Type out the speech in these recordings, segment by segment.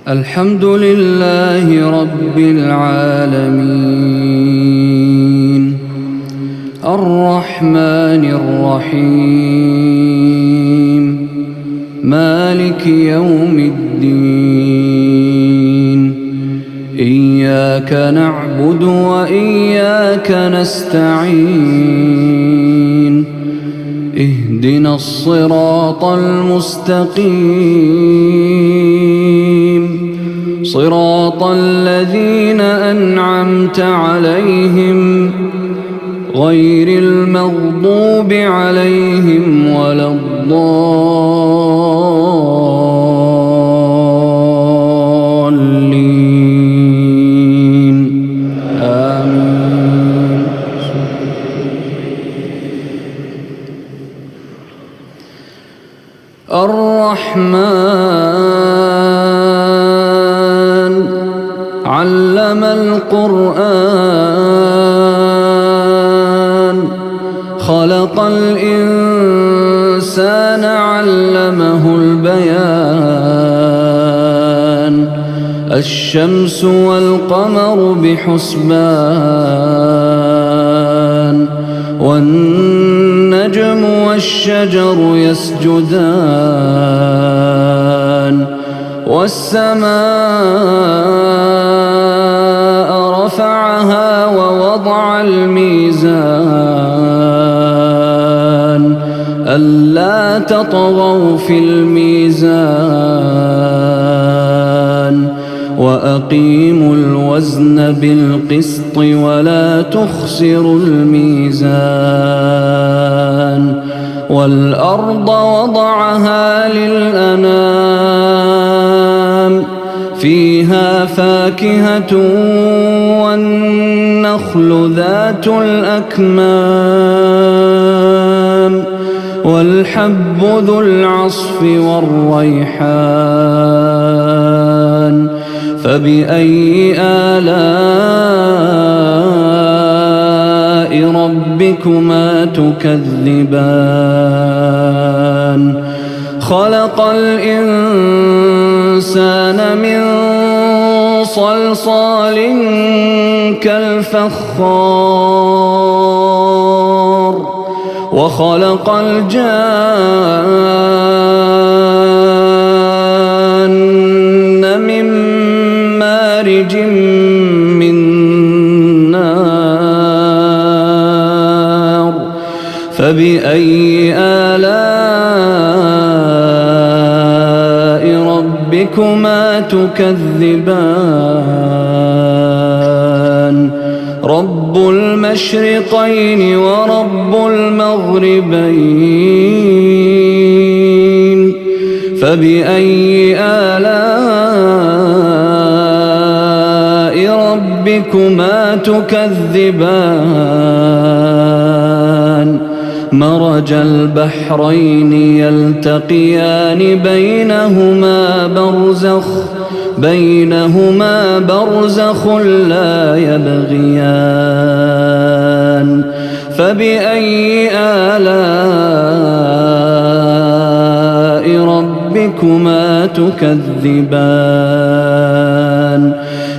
الحمد لله رب العالمين الرحمن الرحيم مالك يوم الدين إياك نعبد وإياك نستعين اهدنا الصراط المستقيم صراط الذين أنعمت عليهم غير المغضوب عليهم ولا الضالين آمين. الرحمن علم القرآن خلق الإنسان علمه البيان الشمس والقمر بحسبان والنجم والشجر يسجدان والسماء رفعها ووضع الميزان ألا تطغوا في الميزان وأقيموا الوزن بالقسط ولا تخسروا الميزان والأرض وضعها للأنام فيها فاكهة والنخل ذات الأكمام والحب ذو العصف والريحان فبأي آلاء ربكما تكذبان خلق الإنسان من صلصال كالفخار وخلق الجان من مارج من نار فبأي آلاء ربكما تكذبان رب المشرقين ورب المغربين فبأي آلاء ربكما تكذبان مرج البحرين يلتقيان بينهما برزخ لا يبغيان فبأي آلاء ربكما تكذبان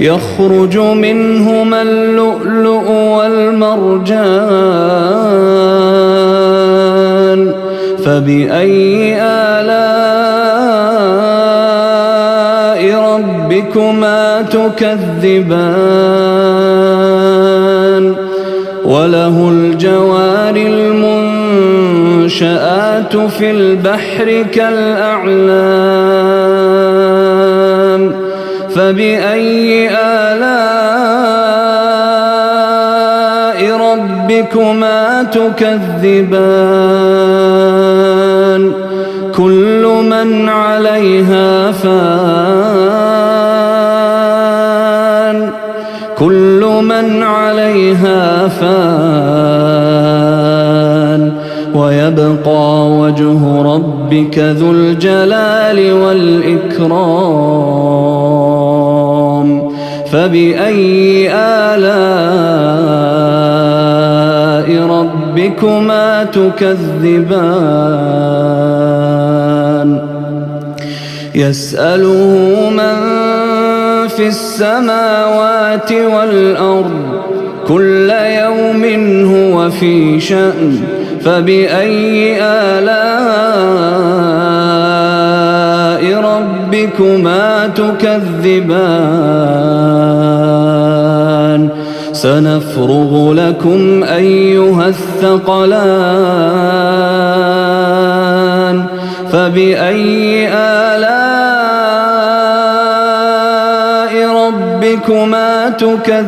يخرج منهما اللؤلؤ والمرجان فبأي آلاء ربكما تكذبان وله الجوار المنشآت في البحر كالأعلام فبأي آلاء ربكما تكذبان كل من عليها فان ويبقى وجه ربك ذو الجلال والإكرام فبأي آلاء ربكما تكذبان يسأله من في السماوات والأرض كل يوم هو في شأن فبأي آلاء ربكما تكذبان سنفرغ لكم أيها الثقلان فبأي آلاء ربكما تكذبان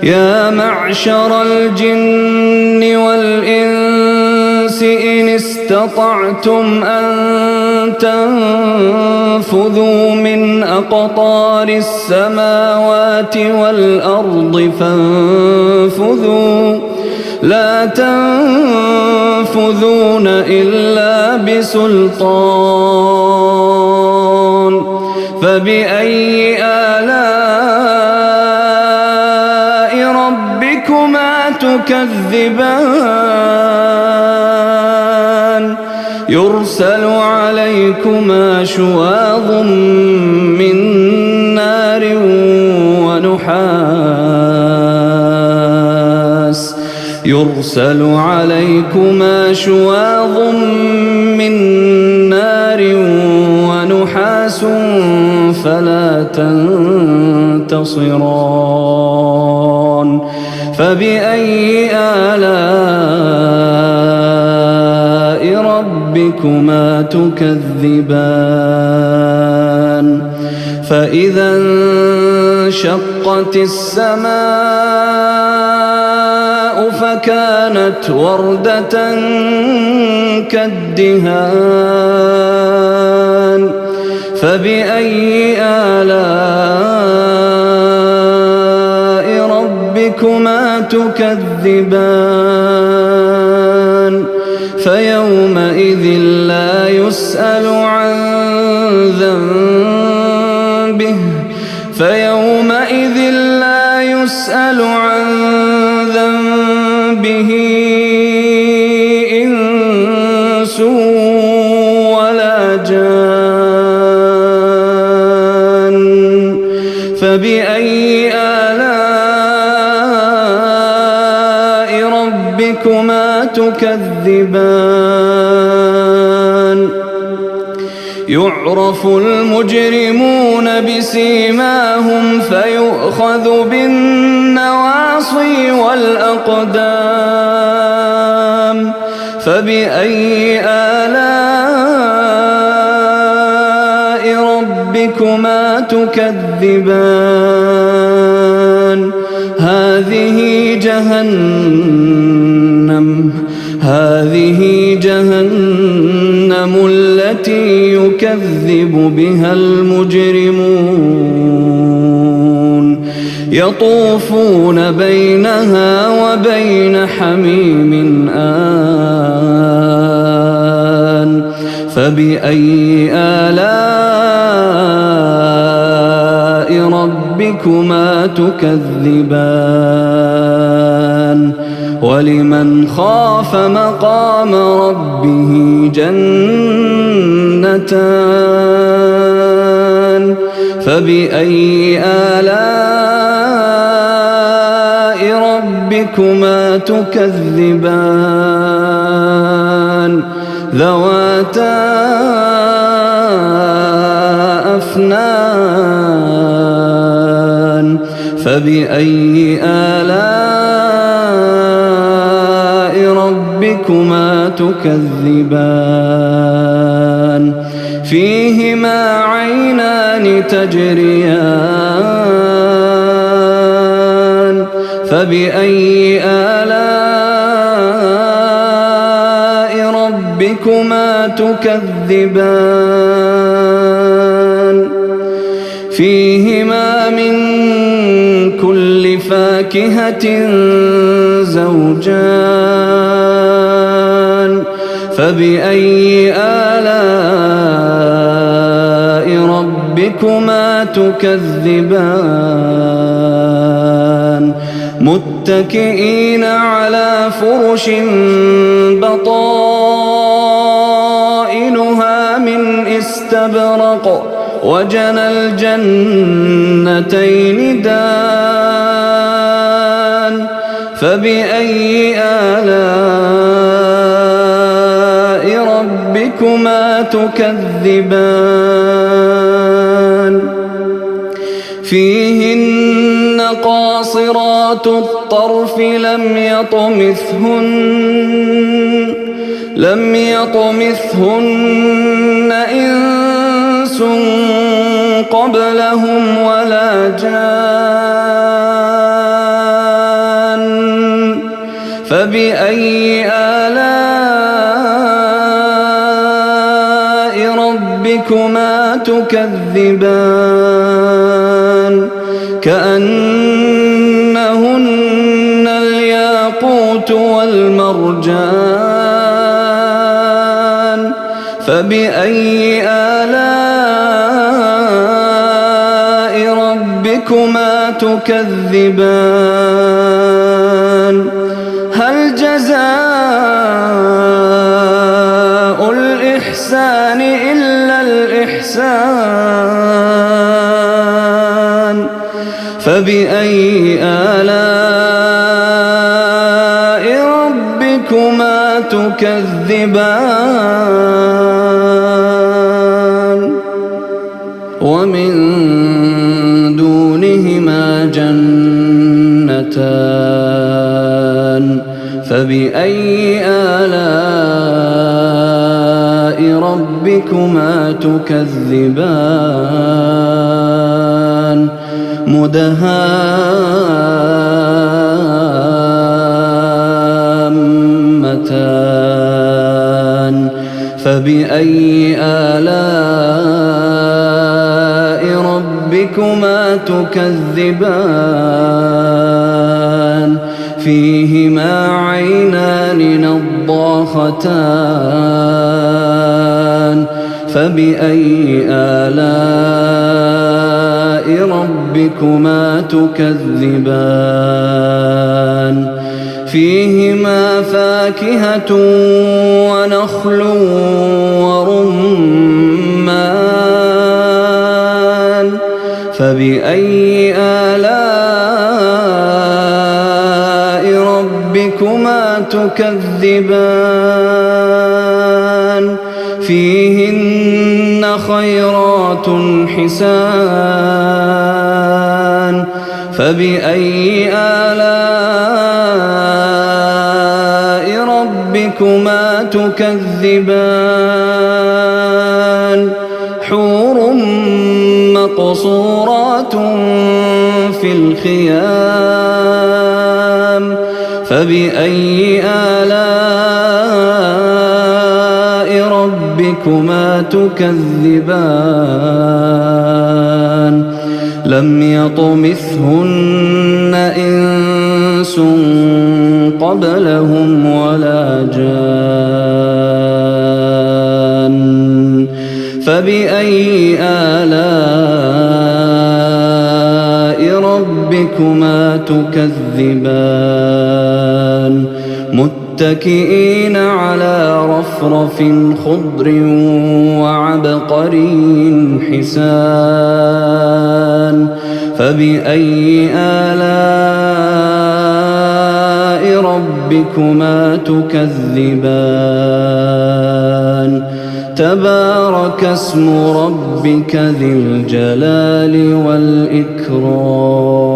يا معشر الجن والإنس إن استطعتم أن تنفذوا من أقطار السماوات والأرض فانفذوا لا تنفذون إلا بسلطان فبأي آلاء ربكما تكذبان يرسل عليكما شواظ من نار ونحاس يرسل عليكما شواظ من نار ونحاس فلا تنتصران فبأي آلاء ربكما تكذبان فإذا انشقت السماء فكانت وردة كالدهان فبأي آلاء ربكما تكذبان فيومئذ لا يسأل عن ذنبه إنس ولا جان فبأي آلاء ربكما تكذبان يعرف المجرمون بسيماهم فيؤخذ بالنواصي والأقدام فبأي آلاء ربكما تكذبان هذه جهنم التي يكذب بها المجرمون يطوفون بينها وبين حميم آن فبأي آلاء ربكما تكذبان ولمن خاف مقام ربه جنتان فبأي آلاء ربكما تكذبان ذواتا أفنان فبأي آلاء ربكما تكذبان فيهما عينان تجريان فبأي آلاء ربكما تكذبان فيهما من كل فاكهة زوجان فبأي آلاء ربكما تكذبان متكئين على فرش بطائنها واستبرق وجنى الجنتين دان فبأي آلاء ربكما تكذبان فيهن قاصرات الطرف لم يطمثهن إنس قبلهم ولا جان فبأي آلاء ربكما تكذبان كأنهن الياقوت والمرجان فبأي آلاء ربكما تكذبان هل جزاء الإحسان إلا الإحسان فبأي آلاء ربكما تكذبان ومن دونهما جنتان فبأي آلاء ربكما تكذبان مدهامتان فبأي آلاء ربكما تكذبان فيهما عينان نضاختان فبأي آلاء ربكما تكذبان فيهما فاكهة ونخل ورمان فبأي آلاء ربكما تكذبان فيهن خيرات حسان فبأي آلاء ربكما تكذبان حور مقصورات في الخيام فبأي آلاء ربكما تكذبان لم يطمثهن إنس قبلهم ولا جان فبأي آلاء ربكما تكذبان متكئين على رفرف خضر وعبقري حسان فبأي آلاء ربكما تكذبان تبارك اسم ربك ذي الجلال والإكرام